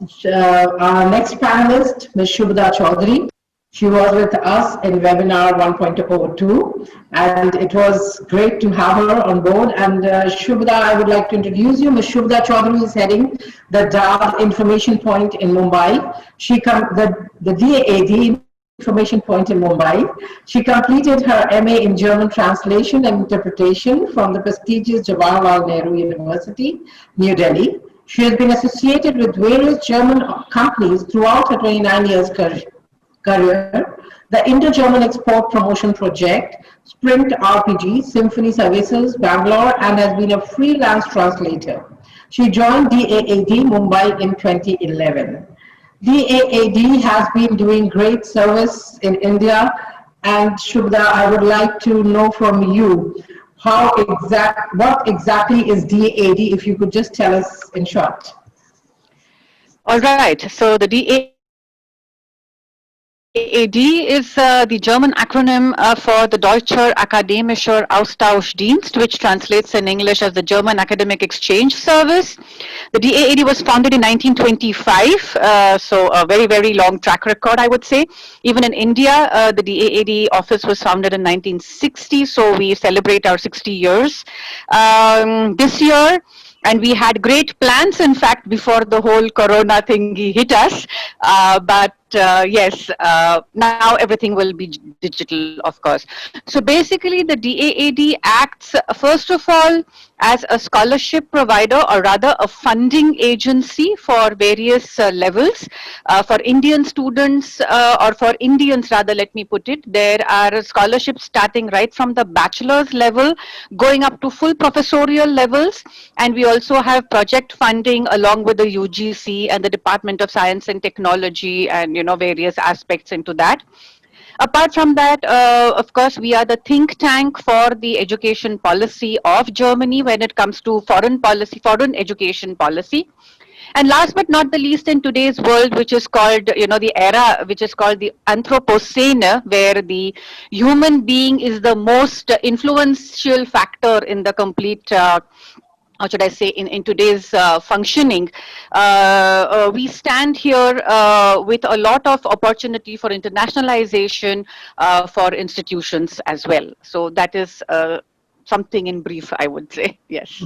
Our next panelist, Ms. Shubhda Chaudhary. She was with us in webinar 1.02, and it was great to have her on board. And Shubhda, I would like to introduce you. Ms. Shubhda Chaudhary is heading the DAAD Information Point in Mumbai. The DAAD Information Point in Mumbai. She completed her MA in German Translation and Interpretation from the prestigious Jawaharlal Nehru University, New Delhi. She has been associated with various German companies throughout her 29 years career, the Indo-German Export Promotion Project, Sprint RPG, Symphony Services, Bangalore, and has been a freelance translator. She joined DAAD Mumbai in 2011. DAAD has been doing great service in India, and Shubhda, I would like to know from you what exactly is DAAD, if you could just tell us in short. All right. So the DAAD is the German acronym for the Deutscher Akademischer Austauschdienst, which translates in English as the German Academic Exchange Service. The DAAD was founded in 1925, so a very, very long track record, I would say. Even in India, the DAAD office was founded in 1960, so we celebrate our 60 years this year. And we had great plans, in fact, before the whole corona thingy hit us. Yes, now everything will be digital, of course. So basically, the DAAD acts, first of all, as a scholarship provider, or rather a funding agency for various levels. For Indian students, or for Indians rather, let me put it, there are scholarships starting right from the bachelor's level, going up to full professorial levels. And we also have project funding along with the UGC and the Department of Science and Technology, and various aspects into that. Apart from that, of course, we are the think tank for the education policy of Germany when it comes to foreign policy, foreign education policy. And last but not the least, in today's world, which is called, the era, which is called the Anthropocene, where the human being is the most influential factor in the complete how should I say, in today's functioning, we stand here with a lot of opportunity for internationalization for institutions as well. So that is something in brief, I would say. Yes.